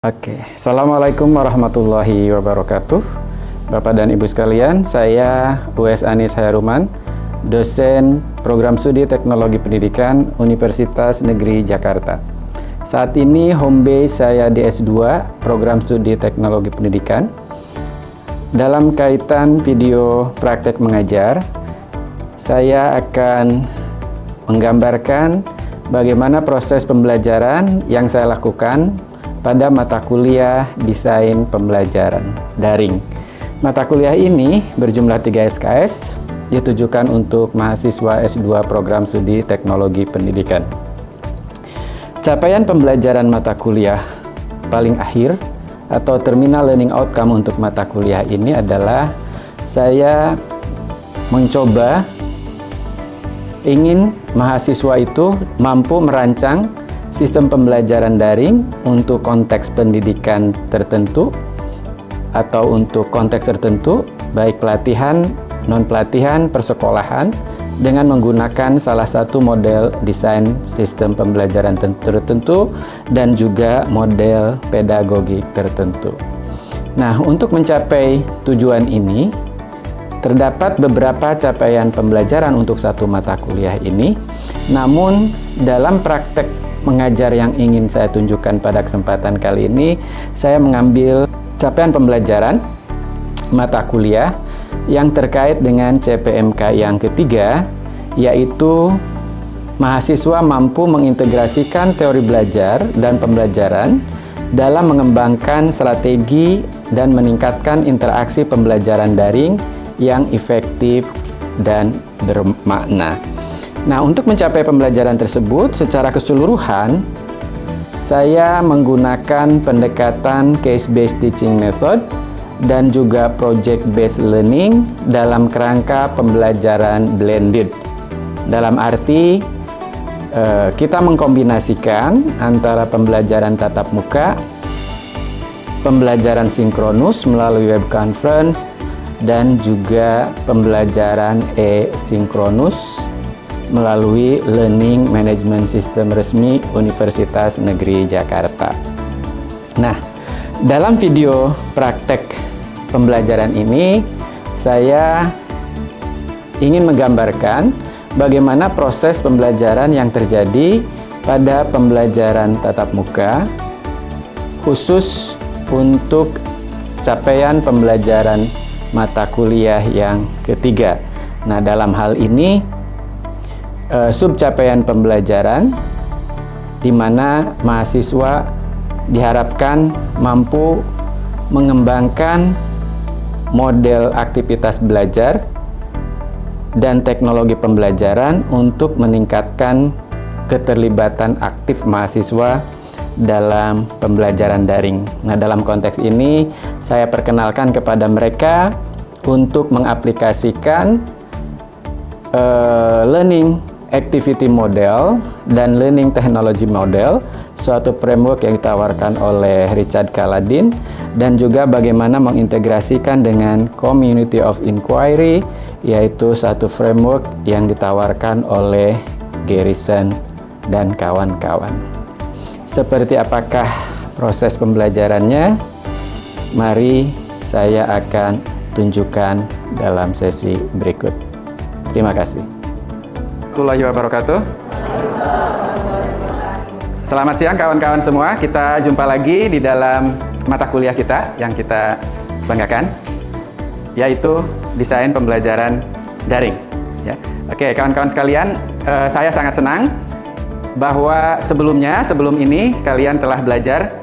Oke, Assalamualaikum warahmatullahi wabarakatuh. Bapak dan Ibu sekalian, saya U.S. Anis Hayaruman, dosen Program Studi Teknologi Pendidikan Universitas Negeri Jakarta. Saat ini home base saya di S2, Program Studi Teknologi Pendidikan. Dalam kaitan video praktek mengajar, saya akan menggambarkan bagaimana proses pembelajaran yang saya lakukan pada mata kuliah Desain Pembelajaran Daring. Mata kuliah ini berjumlah 3 SKS, ditujukan untuk mahasiswa S2 Program Studi Teknologi Pendidikan. Capaian pembelajaran mata kuliah paling akhir atau terminal learning outcome untuk mata kuliah ini adalah saya mencoba ingin mahasiswa itu mampu merancang sistem pembelajaran daring untuk konteks pendidikan tertentu atau untuk konteks tertentu, baik pelatihan, non-pelatihan, persekolahan, dengan menggunakan salah satu model desain sistem pembelajaran tertentu dan juga model pedagogik tertentu. Nah, untuk mencapai tujuan ini, terdapat beberapa capaian pembelajaran untuk satu mata kuliah ini, namun dalam praktek mengajar yang ingin saya tunjukkan pada kesempatan kali ini, saya mengambil capaian pembelajaran mata kuliah yang terkait dengan CPMK yang ketiga, yaitu mahasiswa mampu mengintegrasikan teori belajar dan pembelajaran dalam mengembangkan strategi dan meningkatkan interaksi pembelajaran daring yang efektif dan bermakna. Nah, untuk mencapai pembelajaran tersebut secara keseluruhan, saya menggunakan pendekatan case-based teaching method dan juga project-based learning dalam kerangka pembelajaran blended. Dalam arti, kita mengkombinasikan antara pembelajaran tatap muka, pembelajaran sinkronus melalui web conference, dan juga pembelajaran e-sinkronus melalui Learning Management System resmi Universitas Negeri Jakarta. Nah, dalam video praktek pembelajaran ini, saya ingin menggambarkan bagaimana proses pembelajaran yang terjadi pada pembelajaran tatap muka, khusus untuk capaian pembelajaran mata kuliah yang ketiga. Nah, dalam hal ini, sub capaian pembelajaran di mana mahasiswa diharapkan mampu mengembangkan model aktivitas belajar dan teknologi pembelajaran untuk meningkatkan keterlibatan aktif mahasiswa dalam pembelajaran daring. Nah, dalam konteks ini saya perkenalkan kepada mereka untuk mengaplikasikan learning activity model dan learning technology model, suatu framework yang ditawarkan oleh Richard Kaladin, dan juga bagaimana mengintegrasikan dengan community of inquiry, yaitu satu framework yang ditawarkan oleh Garrison dan kawan-kawan. Seperti apakah proses pembelajarannya? Mari saya akan tunjukkan dalam sesi berikut. Terima kasih. Warahmatullahi wabarakatuh. Selamat siang kawan-kawan semua. Kita jumpa lagi di dalam mata kuliah kita yang kita banggakan, yaitu desain pembelajaran daring. Ya. Oke, kawan-kawan sekalian, saya sangat senang bahwa sebelum ini kalian telah belajar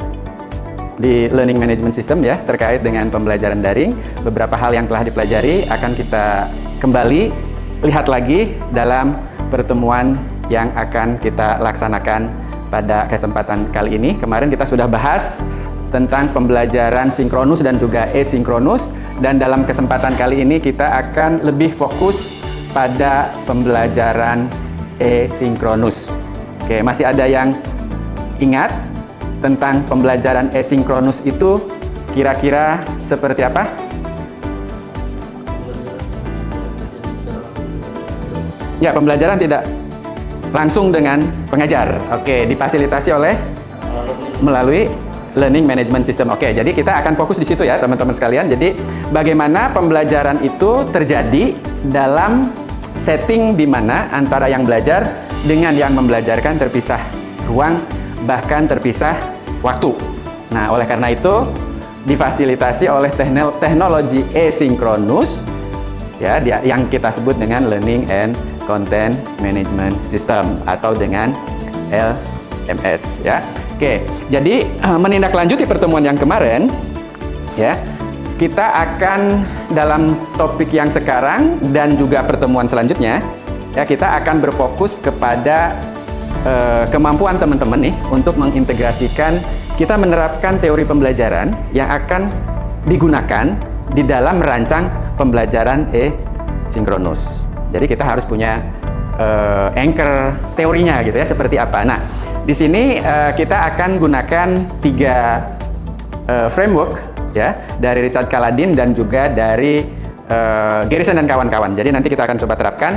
di Learning Management System ya, terkait dengan pembelajaran daring. Beberapa hal yang telah dipelajari akan kita kembali lihat lagi dalam pertemuan yang akan kita laksanakan pada kesempatan kali ini. Kemarin kita sudah bahas tentang pembelajaran sinkronus dan juga e-sinkronus, dan dalam kesempatan kali ini kita akan lebih fokus pada pembelajaran e-sinkronus. Oke, masih ada yang ingat tentang pembelajaran e-sinkronus itu kira-kira seperti apa? Ya, pembelajaran tidak langsung dengan pengajar. Oke, difasilitasi oleh melalui learning management system. Oke, jadi kita akan fokus di situ ya teman-teman sekalian. Jadi bagaimana pembelajaran itu terjadi dalam setting di mana antara yang belajar dengan yang membelajarkan terpisah ruang, bahkan terpisah waktu. Nah, oleh karena itu difasilitasi oleh teknologi asinkronus ya, yang kita sebut dengan learning and content management system atau dengan LMS ya. Oke, jadi menindaklanjuti pertemuan yang kemarin ya, kita akan dalam topik yang sekarang dan juga pertemuan selanjutnya ya, kita akan berfokus kepada kemampuan teman-teman nih untuk mengintegrasikan, kita menerapkan teori pembelajaran yang akan digunakan di dalam merancang pembelajaran asinkronus. Jadi kita harus punya anchor teorinya gitu ya, seperti apa. Nah, di sini kita akan gunakan 3 framework ya, dari Richard Caladin dan juga dari Garrison dan kawan-kawan. Jadi nanti kita akan coba terapkan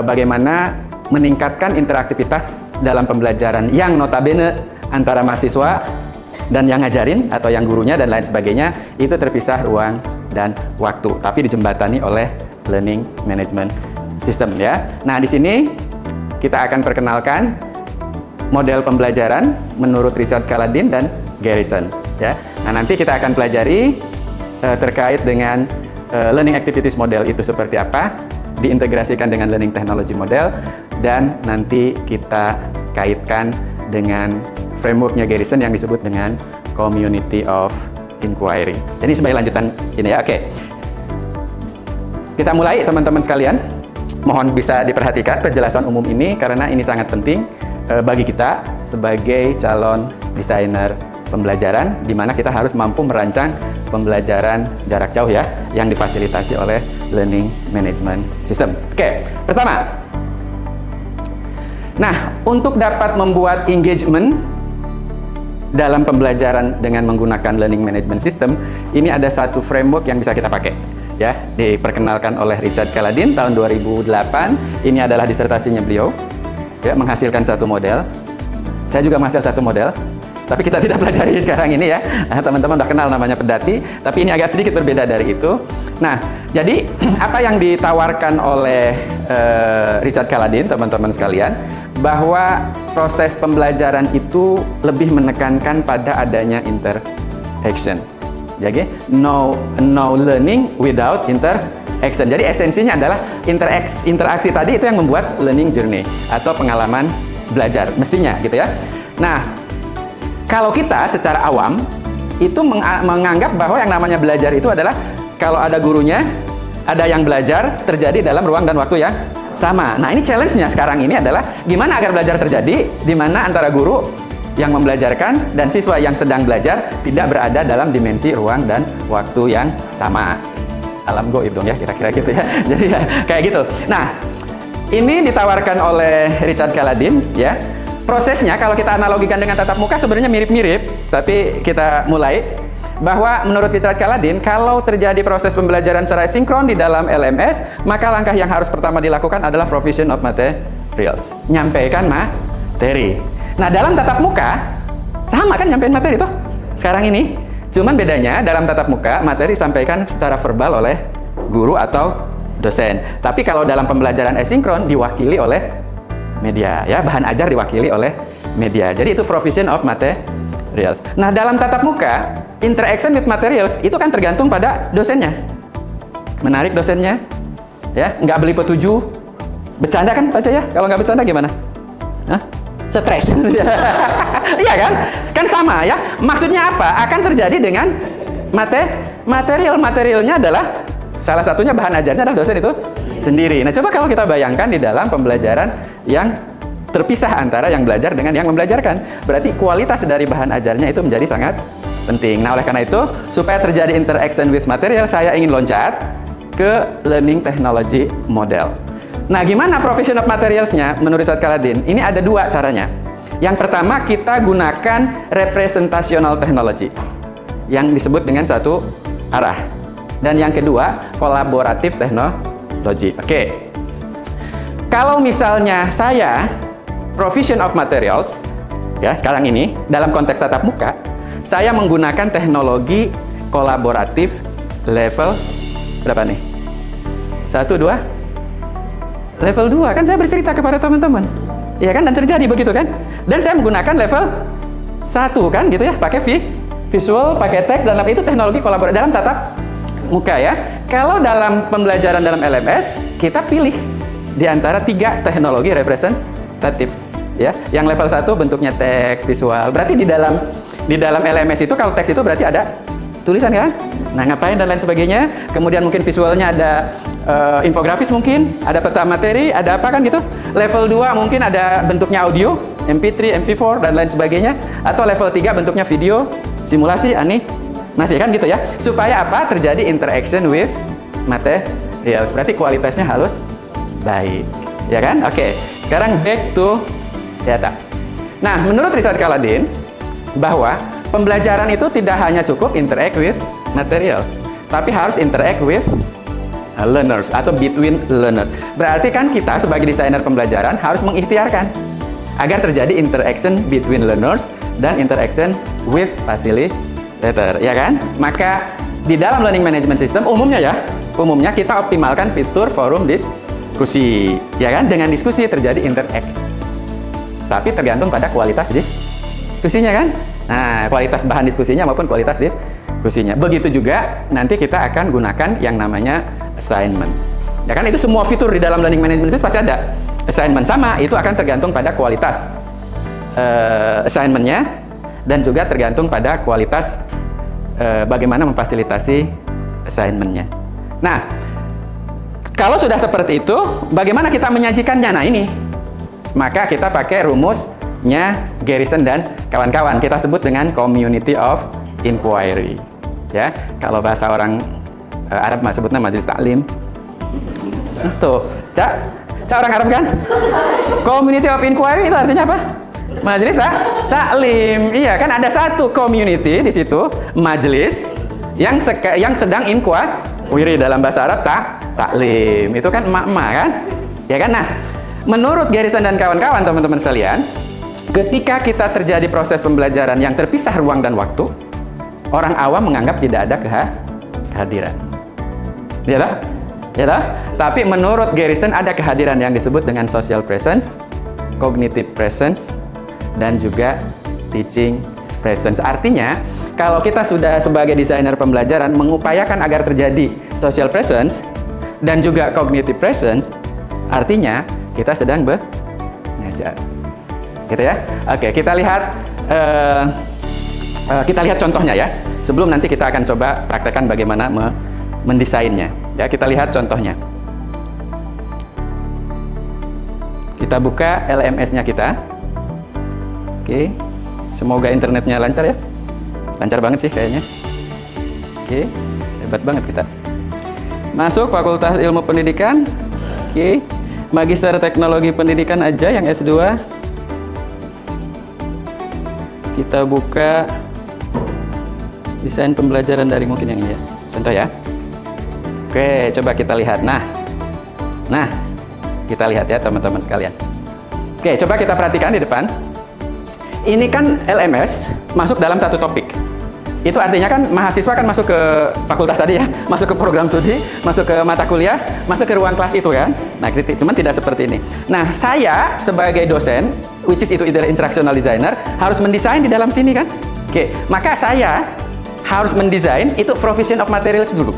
bagaimana meningkatkan interaktivitas dalam pembelajaran yang notabene antara mahasiswa dan yang ngajarin atau yang gurunya dan lain sebagainya itu terpisah ruang dan waktu, tapi dijembatani oleh learning management system ya. Nah, di sini kita akan perkenalkan model pembelajaran menurut Richard Caladin dan Garrison ya. Nah, nanti kita akan pelajari terkait dengan learning activities model itu seperti apa, diintegrasikan dengan learning technology model, dan nanti kita kaitkan dengan frameworknya Garrison yang disebut dengan community of inquiry. Jadi sebagai lanjutan ini ya. Oke. Kita mulai teman-teman sekalian. Mohon bisa diperhatikan penjelasan umum ini karena ini sangat penting bagi kita sebagai calon desainer pembelajaran, di mana kita harus mampu merancang pembelajaran jarak jauh ya, yang difasilitasi oleh learning management system. Oke, pertama. Nah, untuk dapat membuat engagement dalam pembelajaran dengan menggunakan learning management system, ini ada satu framework yang bisa kita pakai. Ya, diperkenalkan oleh Richard Caladin tahun 2008. Ini adalah disertasinya beliau. Ya, menghasilkan satu model. Saya juga menghasilkan satu model, tapi kita tidak pelajari sekarang ini ya. Teman-teman udah kenal namanya pedati, tapi ini agak sedikit berbeda dari itu. Nah, jadi apa yang ditawarkan oleh Richard Caladin, teman-teman sekalian, bahwa proses pembelajaran itu lebih menekankan pada adanya interaction. Jadi no learning without interaction. Jadi esensinya adalah interaksi tadi itu yang membuat learning journey atau pengalaman belajar mestinya gitu ya. Nah, kalau kita secara awam itu menganggap bahwa yang namanya belajar itu adalah kalau ada gurunya, ada yang belajar, terjadi dalam ruang dan waktu yang sama. Nah, ini challenge-nya sekarang ini adalah gimana agar belajar terjadi di mana antara guru yang membelajarkan dan siswa yang sedang belajar tidak berada dalam dimensi ruang dan waktu yang sama. Alam goib dong ya, kira-kira gitu ya. Jadi ya, kayak gitu. Nah, ini ditawarkan oleh Richard Caladin ya. Prosesnya kalau kita analogikan dengan tatap muka sebenarnya mirip-mirip, tapi kita mulai bahwa menurut Richard Caladin, kalau terjadi proses pembelajaran secara sinkron di dalam LMS, maka langkah yang harus pertama dilakukan adalah provision of materials. Nyampaikan materi. Nah, dalam tatap muka, sama kan nyampein materi tuh sekarang ini. Cuman bedanya dalam tatap muka, materi disampaikan secara verbal oleh guru atau dosen. Tapi kalau dalam pembelajaran asinkron, diwakili oleh media. Ya, bahan ajar diwakili oleh media. Jadi itu provision of materials. Nah, dalam tatap muka, interaction with materials itu kan tergantung pada dosennya. Menarik dosennya, ya, nggak beli petuju. Bercanda kan baca ya? Kalau nggak bercanda gimana? Hah? Stres. Iya kan? Kan sama ya. Maksudnya apa? Akan terjadi dengan materialnya adalah salah satunya bahan ajarnya adalah dosen itu sendiri. Nah, coba kalau kita bayangkan di dalam pembelajaran yang terpisah antara yang belajar dengan yang membelajarkan. Berarti kualitas dari bahan ajarnya itu menjadi sangat penting. Nah, oleh karena itu, supaya terjadi interaction with material, saya ingin loncat ke learning technology model. Nah, gimana provision of materials-nya menurut Richard Caladin? Ini ada dua caranya. Yang pertama, kita gunakan representational technology yang disebut dengan satu arah. Dan yang kedua, kolaboratif technology. Oke. Kalau misalnya saya provision of materials, ya sekarang ini dalam konteks tatap muka, saya menggunakan teknologi kolaboratif level berapa nih? 1, 2? Level 2, kan saya bercerita kepada teman-teman. Ya kan, dan terjadi begitu kan? Dan saya menggunakan level 1 kan gitu ya, pakai visual, pakai teks, dalam itu teknologi kolaboratif dalam tatap muka ya. Kalau dalam pembelajaran dalam LMS, kita pilih di antara 3 teknologi representatif ya. Yang level 1 bentuknya teks, visual. Berarti di dalam LMS itu kalau teks itu berarti ada tulisan kan? Nah, ngapain dan lain sebagainya. Kemudian mungkin visualnya ada infografis mungkin, ada peta materi, ada apa kan gitu. Level 2 mungkin ada bentuknya audio, MP3, MP4 dan lain sebagainya. Atau level 3 bentuknya video, simulasi, animasi kan gitu ya. Supaya apa? Terjadi interaction with materials. Berarti kualitasnya harus baik. Ya kan? Oke. Sekarang back to data. Nah, menurut Richard Kaladin bahwa pembelajaran itu tidak hanya cukup interact with materials, tapi harus interact with learners atau between learners. Berarti kan kita sebagai desainer pembelajaran harus mengikhtiarkan agar terjadi interaction between learners dan interaction with facilitator, ya kan? Maka di dalam learning management system umumnya kita optimalkan fitur forum diskusi, ya kan? Dengan diskusi terjadi interact. Tapi tergantung pada kualitas diskusinya kan? Nah, kualitas bahan diskusinya maupun kualitas diskusinya. Begitu juga nanti kita akan gunakan yang namanya assignment. Ya kan, itu semua fitur di dalam learning management itu pasti ada. Assignment sama, itu akan tergantung pada kualitas assignment-nya dan juga tergantung pada kualitas bagaimana memfasilitasi assignment-nya. Nah, kalau sudah seperti itu, bagaimana kita menyajikannya? Nah, ini. Maka kita pakai rumusnya Garrison dan kawan-kawan. Kita sebut dengan community of inquiry. Ya, kalau bahasa orang Arab sebutnya majelis taklim. Tuh, Cak orang Arab kan? Community of inquiry itu artinya apa? Majelis taklim. Iya kan, ada satu community di situ, majelis yang sedang inquiry, dalam bahasa Arab taklim. Itu kan emak-emak kan? Ya kan? Nah, menurut Garrison dan kawan-kawan teman-teman sekalian, ketika kita terjadi proses pembelajaran yang terpisah ruang dan waktu, orang awam menganggap tidak ada kehadiran. Ya dah? Ya dah? Tapi menurut Garrison ada kehadiran yang disebut dengan social presence, cognitive presence, dan juga teaching presence. Artinya, kalau kita sudah sebagai desainer pembelajaran mengupayakan agar terjadi social presence dan juga cognitive presence, artinya kita sedang belajar. Gitu ya. Oke, kita lihat contohnya ya. Sebelum nanti kita akan coba praktekkan bagaimana mendesainnya. Ya, kita lihat contohnya. Kita buka LMS-nya kita. Oke. Semoga internetnya lancar ya. Lancar banget sih kayaknya. Oke. Hebat banget kita. Masuk Fakultas Ilmu Pendidikan. Oke. Magister Teknologi Pendidikan aja yang S2. Kita buka desain pembelajaran daring, mungkin yang ini ya. Contoh ya. Oke, coba kita lihat. Nah, kita lihat ya teman-teman sekalian. Oke, coba kita perhatikan di depan. Ini kan LMS masuk dalam satu topik. Itu artinya kan mahasiswa kan masuk ke fakultas tadi ya, masuk ke program studi, masuk ke mata kuliah, masuk ke ruang kelas itu kan. Nah, cuman tidak seperti ini. Nah, saya sebagai dosen, which is itu adalah instructional designer, harus mendesain di dalam sini kan. Oke, maka saya harus mendesain itu provision of materials dulu.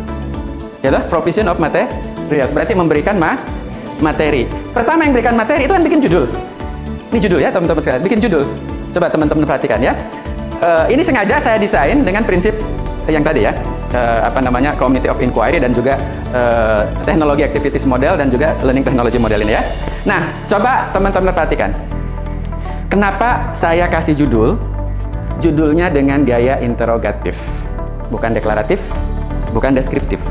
Ya toh, provision of materials berarti memberikan materi. Pertama yang berikan materi itu kan bikin judul. Ini judul ya teman-teman sekalian, bikin judul. Coba teman-teman perhatikan ya. Ini sengaja saya desain dengan prinsip yang tadi ya, community of inquiry dan juga teknologi activities model dan juga learning technology model ini ya. Nah, coba teman-teman perhatikan. Kenapa saya kasih judulnya dengan gaya interrogatif, bukan deklaratif, bukan deskriptif.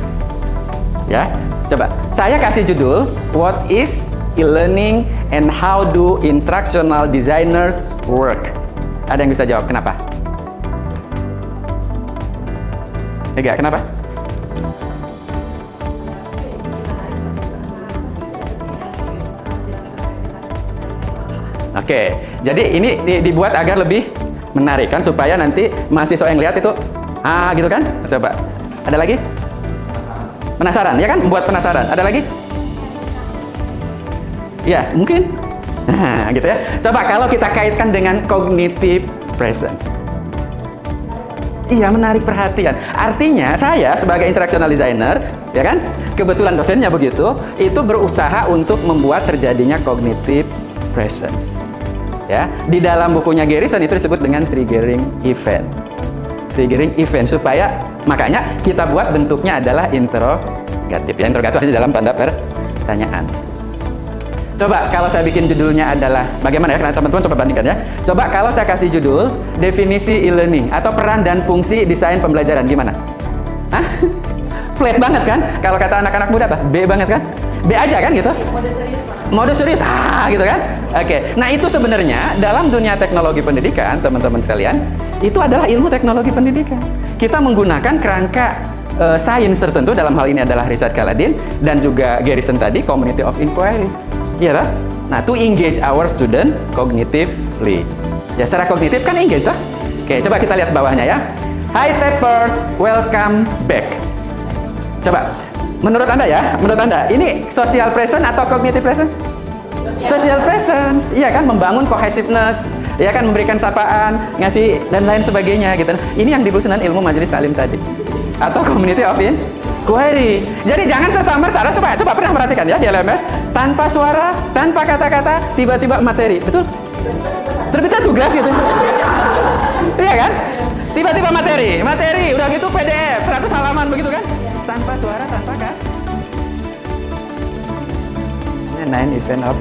Ya, coba saya kasih judul What is e-learning and how do instructional designers work? Ada yang bisa jawab kenapa? Ega, kenapa? Oke, jadi ini dibuat agar lebih Menarik kan, supaya nanti mahasiswa yang lihat itu gitu kan. Coba ada lagi? Penasaran ya kan, membuat penasaran. Ada lagi? Ya mungkin gitu ya. Coba kalau kita kaitkan dengan cognitive presence. Iya, menarik perhatian. Artinya saya sebagai instructional designer, ya kan, kebetulan dosennya begitu, itu berusaha untuk membuat terjadinya cognitive presence. Ya, di dalam bukunya Garrison itu disebut dengan triggering event. Triggering event, supaya makanya kita buat bentuknya adalah interrogatif. Ya, interrogatif dalam tanda pertanyaan. Coba kalau saya bikin judulnya adalah bagaimana ya, karena teman-teman coba bandingkan ya. Coba kalau saya kasih judul definisi e-learning atau peran dan fungsi desain pembelajaran, gimana? Hah? Flat banget kan? Kalau kata anak-anak muda apa? B banget kan? B aja kan gitu? Mode serius banget. Mode serius, gitu kan? Oke. Nah itu sebenarnya dalam dunia teknologi pendidikan, teman-teman sekalian, itu adalah ilmu teknologi pendidikan. Kita menggunakan kerangka sains tertentu, dalam hal ini adalah Richard Galadin dan juga Garrison tadi, community of inquiry. Iya lah. Nah, to engage our student cognitively. Ya, secara kognitif kan engage lah. Oke, coba kita lihat bawahnya ya. Hi Tappers, welcome back. Coba, menurut Anda ya, ini social presence atau cognitive presence? Social presence, iya kan, membangun cohesiveness, iya kan, memberikan sapaan, ngasih dan lain sebagainya gitu. Ini yang disebut dengan ilmu majelis taklim tadi, atau community of inquiry. Jadi jangan serta-merta. Coba pernah perhatikan ya di LMS, tanpa suara, tanpa kata-kata, tiba-tiba materi, betul? Terbitnya tugas gitu. Iya kan? Tiba-tiba materi, udah gitu PDF 100 halaman begitu kan? Tanpa suara, tanpa kata. 9 event of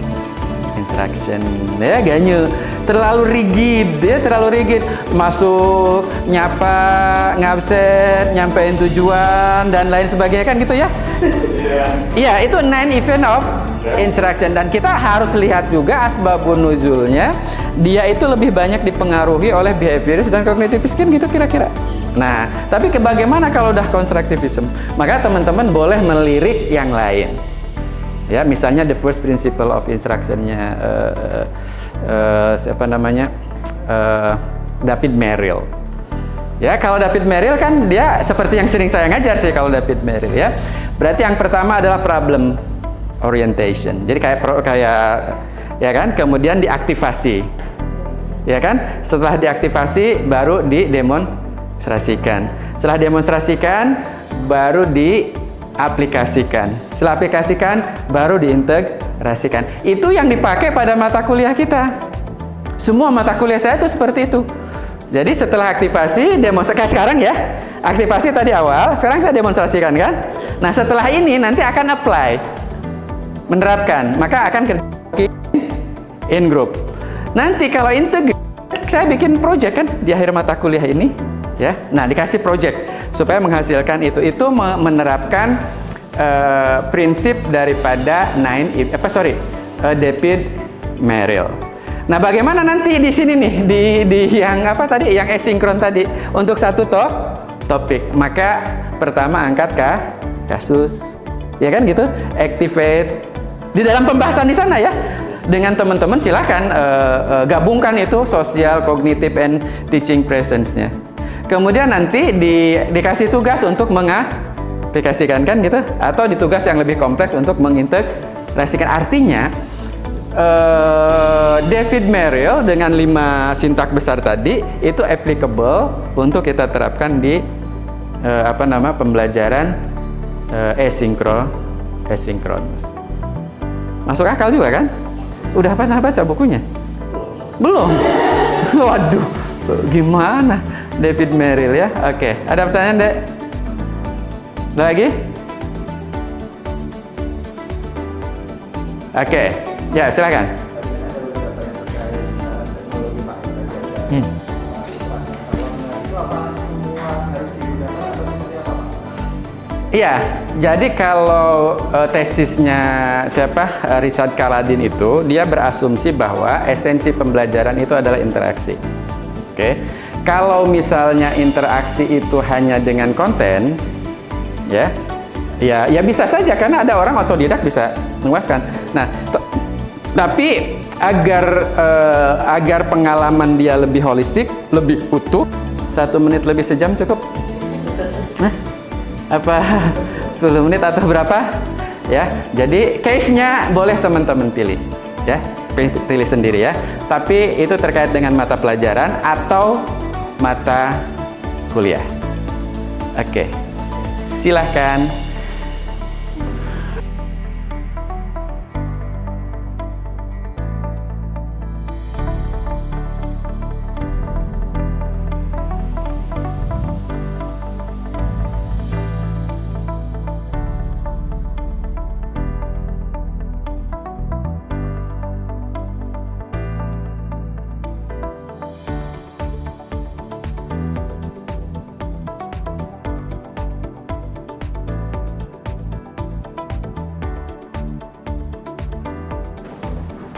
instruction, ya gaknya terlalu rigid, masuk, nyapa, ngabsen, nyampein tujuan dan lain sebagainya kan gitu ya. Iya, itu 9 event of instruction, dan kita harus lihat juga asbabun nuzulnya. Dia itu lebih banyak dipengaruhi oleh behavioris dan cognitivism gitu kira-kira. Nah, tapi bagaimana kalau udah constructivism? Maka teman-teman boleh melirik yang lain. Ya, misalnya the first principle of instruction-nya David Merrill. Ya, kalau David Merrill kan dia seperti yang sering saya ngajar sih kalau David Merrill ya. Berarti yang pertama adalah problem orientation. Jadi kayak ya kan, kemudian diaktifasi. Ya kan? Setelah diaktifasi baru didemonstrasikan. Setelah demonstrasikan baru diaplikasikan. Setelah aplikasikan baru diintegrasikan. Itu yang dipakai pada mata kuliah kita. Semua mata kuliah saya itu seperti itu. Jadi setelah aktivasi, demonstrasi, kayak sekarang ya, aktivasi tadi awal, sekarang saya demonstrasikan kan. Nah setelah ini nanti akan apply, menerapkan, maka akan kerja in group. Nanti kalau integrate, saya bikin project kan di akhir mata kuliah ini, ya. Nah dikasih project supaya menghasilkan itu menerapkan prinsip daripada David Merrill. Nah, bagaimana nanti di sini nih di yang apa tadi, yang asinkron tadi untuk satu topik? Maka pertama angkat kasus, ya kan gitu, activate di dalam pembahasan di sana ya. Dengan teman-teman silahkan gabungkan itu social, cognitive, and teaching presence-nya. Kemudian nanti dikasih tugas untuk mengaplikasikan kan gitu, atau di tugas yang lebih kompleks untuk mengintegrasikan. Artinya David Merrill dengan 5 sintak besar tadi itu applicable untuk kita terapkan di pembelajaran asinkronus. Masuk akal juga kan? Udah pernah baca bukunya? Belum? Waduh, gimana David Merrill ya? Oke, ada pertanyaan, Dek? Lagi? Oke. Ya, silakan. Iya, jadi kalau tesisnya Richard Galadin itu, dia berasumsi bahwa esensi pembelajaran itu adalah interaksi. Oke. Kalau misalnya interaksi itu hanya dengan konten, ya bisa saja karena ada orang otodidak bisa menguaskan. Nah, tapi agar pengalaman dia lebih holistik, lebih utuh. 1 menit lebih sejam cukup? Hah? Apa 10 menit atau berapa? Ya, jadi case-nya boleh teman-teman pilih, ya, pilih sendiri ya. Tapi itu terkait dengan mata pelajaran atau mata kuliah. Oke, silahkan.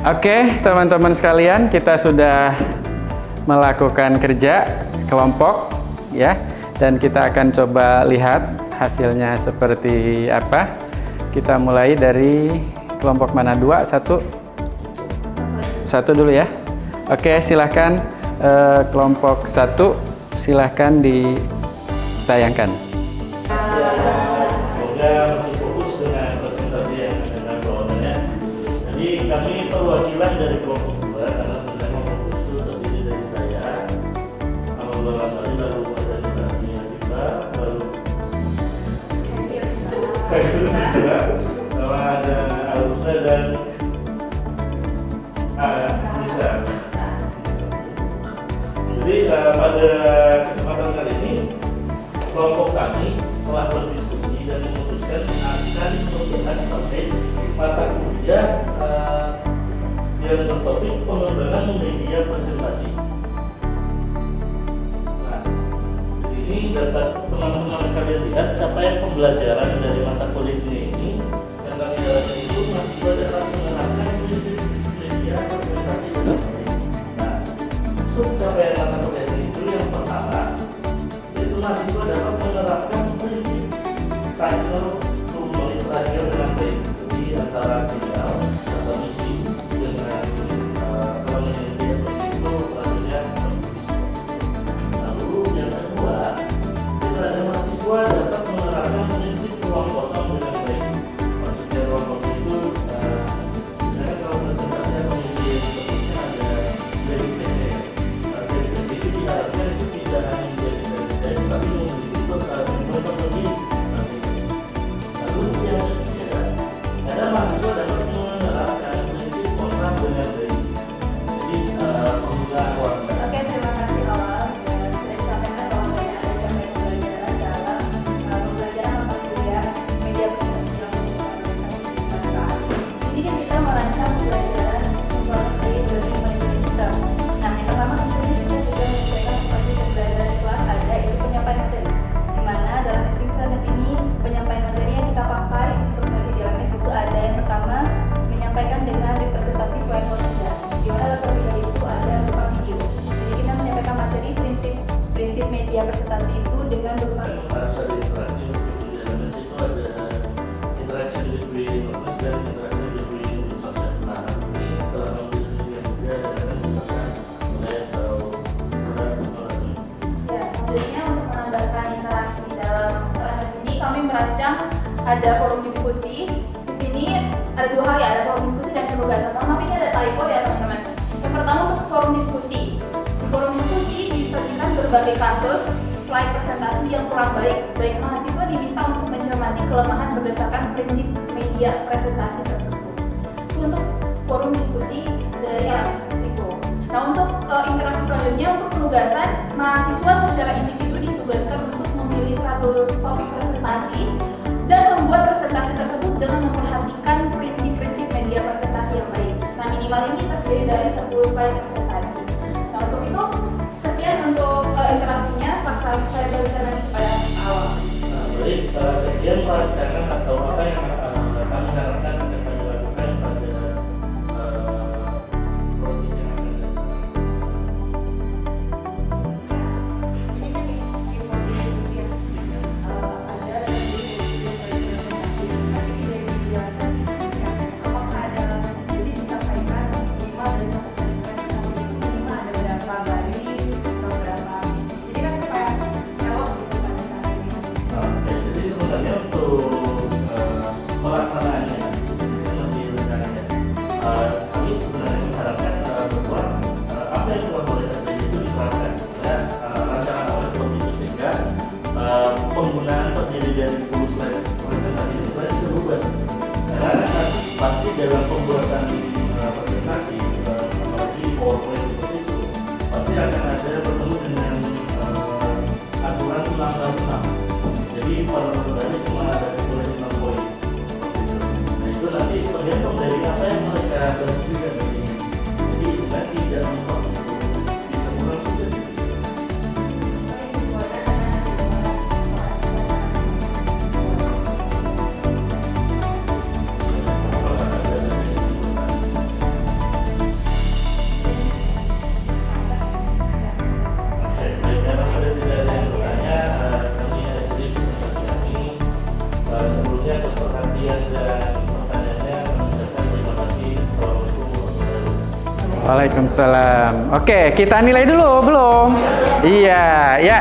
Oke, teman-teman sekalian, kita sudah melakukan kerja kelompok ya, dan kita akan coba lihat hasilnya seperti apa. Kita mulai dari kelompok mana? 2, 1? 1 dulu ya. Oke, silahkan kelompok 1, silahkan ditayangkan. Semoga masih fokus dengan presentasi yang akan bawaannya. Jadi kami perwakilan dari kelompok 2 karena sebenarnya kelompok itu terdiri dari saya, Abdul Ghani, lalu ada Nina juga, lalu sama ada Alusa dan Nisa. Jadi pada kesempatan kali ini kelompok kami telah berdiskusi dan memutuskan akan membahas topik mata kuliah yang bertopik pengembangan media presentasi. Nah, di sini dapat teman-teman sekalian lihat capaian pembelajaran dari mata kuliah ini yang kami jalankan itu mahasiswa dapat menerapkan prinsip media presentasi dengan baik. Nah, capaian mata kuliah itu yang pertama, yaitu mahasiswa dapat menerapkan prinsip signal to noise ratio dengan baik. Jadi antara sinyal atau misi dengan kalau media itu rasionya bagus. Lalu yang kedua, itu ada mahasiswa dapat menerapkan prinsip ruang kosong dengan baik. Maksudnya ruang kosong itu misalnya kalau presentasi atau misi sepertinya ada dari stage. Dari stage itu diharapkan itu tidak hanya menjadi dari stage, tapi membentuk lebih. Lalu yang ketiga, ada mahasiswa dapat menerapkan prinsip kontras dengan baik. Jadi penggunaan warna. Oke, terima kasih awal. Saya sampaikan bahwa ada capaian pembelajaran dalam pembelajaran mata kuliah media presentasi yang menggunakan. Jadi kan kita merancang pembelajaran Synchronous Learning Management System. Nah, yang pertama tentunya kita juga menyelesaikan seperti pembelajaran di kelas ada itu penyampaian materi. Di mana dalam Synchronous ini penyampaian materi yang kita pakai untuk materi di LMS itu ada yang pertama menyampaikan dengan representasi PowerPoint Anda. Di mana terlebih dahulu itu ada berupa video. Jadi kita menyampaikan materi prinsip media presentasi itu dengan berupa Harus ada interaksi meskipun di LMS itu ada interaksi between notes dan interaksi between subject. Nah, ini telah mendiskusikan juga dengan misalkan saya selalu berkolaborasi. ya. Selanjutnya untuk menambahkan interaksi di dalam LMS ini kami merancang ada forum diskusi. Di sini ada 2 hal ya, ada forum diskusi dan penugasan. Mohon maaf ini ada typo ya teman-teman. Yang pertama untuk forum diskusi. Di forum diskusi disajikan berbagai kasus slide presentasi yang kurang baik mahasiswa diminta untuk mencermati kelemahan berdasarkan prinsip media presentasi tersebut. Itu untuk forum diskusi dari LMS itu. Nah, untuk interaksi selanjutnya untuk penugasan, mahasiswa secara individu ditugaskan untuk memilih satu topik presentasi dan membuat presentasi tersebut dengan memperhatikan prinsip-prinsip media presentasi yang baik. Nah, minimal ini terdiri dari 10 slide presentasi. Nah, untuk itu sekian untuk interaksinya. Saya berikan lagi kepada awal. Nah, baik, sekian rancangan atau apa yang kami harapkan akan kami lakukan pada proyek yang akan datang. Ini kan info diskusi ya. Ada tadi slide presentasi, tapi tidak dijelaskan isinya. Apakah ada jadi disampaikan 5 penggunaan terdiri dari 10 slide presentasi ini sebenarnya bisa berubah. Karena pasti dalam pembuatan presentasi, apalagi PowerPoint seperti itu, pasti akan ada bertemu dengan aturan ulang-ulang. Jadi per dari cuma ada boleh 6 poin. Nah itu nanti tergantung dari apa yang mereka berikan. Jadi sebenarnya tidak membuat bisa kurang juga sih. Waalaikumsalam. Oke, kita nilai dulu, belum? Iya, ya.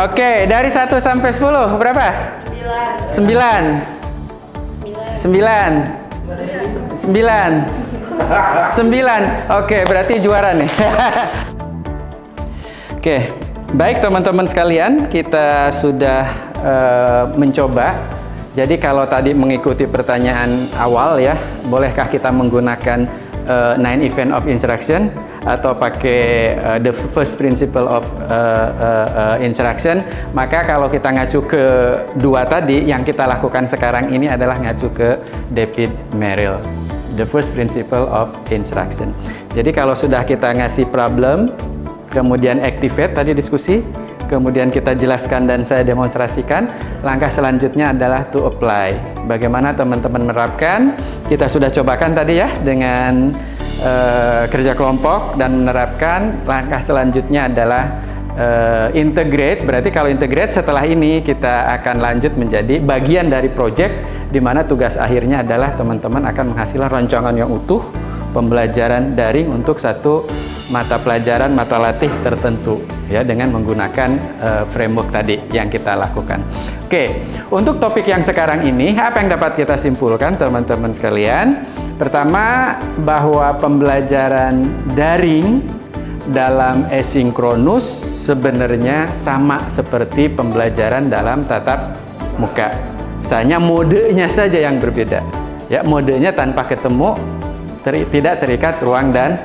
Oke, dari 1 sampai 10, berapa? 9. 9. Oke, berarti juara nih. Oke, baik teman-teman sekalian, kita sudah mencoba. Jadi kalau tadi mengikuti pertanyaan awal ya, bolehkah kita menggunakan 9 event of instruction atau pakai the first principle of instruction? Maka kalau kita ngacu ke 2 tadi, yang kita lakukan sekarang ini adalah ngacu ke David Merrill, the first principle of instruction. Jadi kalau sudah kita ngasih problem, kemudian activate tadi diskusi, kemudian kita jelaskan dan saya demonstrasikan, langkah selanjutnya adalah to apply. Bagaimana teman-teman menerapkan? Kita sudah cobakan tadi ya dengan kerja kelompok dan menerapkan. Langkah selanjutnya adalah integrate. Berarti kalau integrate setelah ini kita akan lanjut menjadi bagian dari project, di mana tugas akhirnya adalah teman-teman akan menghasilkan rancangan yang utuh pembelajaran daring untuk satu mata pelajaran, mata latih tertentu ya, dengan menggunakan framework tadi yang kita lakukan. Oke, untuk topik yang sekarang ini apa yang dapat kita simpulkan teman-teman sekalian? Pertama, bahwa pembelajaran daring dalam asinkronus sebenarnya sama seperti pembelajaran dalam tatap muka. Hanya modenya saja yang berbeda. Ya, modenya tanpa ketemu, tidak terikat ruang dan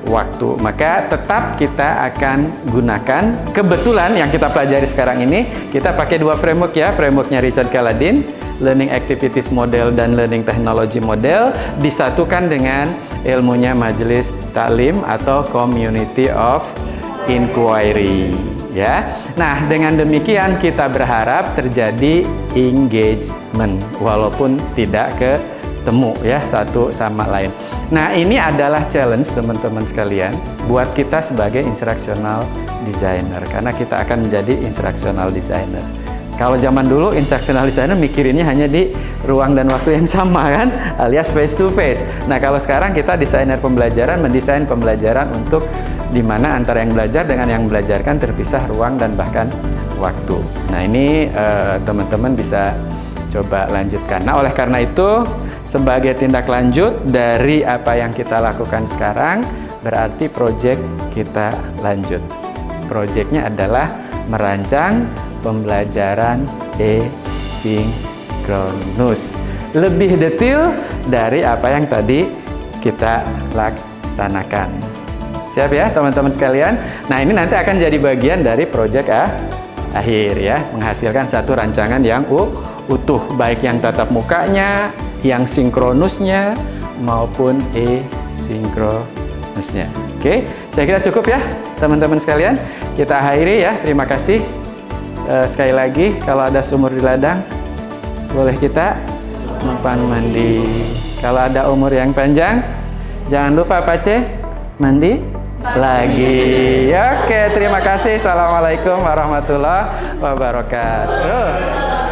waktu. Maka tetap kita akan gunakan, kebetulan yang kita pelajari sekarang ini kita pakai 2 framework ya, frameworknya Richard Caladin, Learning Activities Model dan Learning Technology Model, disatukan dengan ilmunya Majelis Taklim atau Community of Inquiry ya. Nah, dengan demikian kita berharap terjadi engagement walaupun tidak ketemu ya satu sama lain. Nah, ini adalah challenge teman-teman sekalian buat kita sebagai instructional designer, karena kita akan menjadi instructional designer. Kalau zaman dulu instructional designer mikirinnya hanya di ruang dan waktu yang sama kan, alias face to face. Nah, kalau sekarang kita desainer pembelajaran, mendesain pembelajaran untuk di mana antara yang belajar dengan yang belajarkan terpisah ruang dan bahkan waktu. Nah, ini teman-teman bisa coba lanjutkan. Nah, oleh karena itu sebagai tindak lanjut dari apa yang kita lakukan sekarang, berarti project kita lanjut. Projectnya adalah merancang pembelajaran asinkronus. Lebih detail dari apa yang tadi kita laksanakan. Siap ya teman-teman sekalian? Nah, ini nanti akan jadi bagian dari project akhir ya, menghasilkan satu rancangan yang utuh, baik yang tatap mukanya, yang sinkronusnya maupun asinkronusnya. Oke, saya kira cukup ya teman-teman sekalian. Kita akhiri ya. Terima kasih. Sekali lagi, kalau ada sumur di ladang, boleh kita numpang mandi. Kalau ada umur yang panjang, jangan lupa Pace, mandi lagi. Oke, terima kasih. Assalamualaikum warahmatullahi wabarakatuh.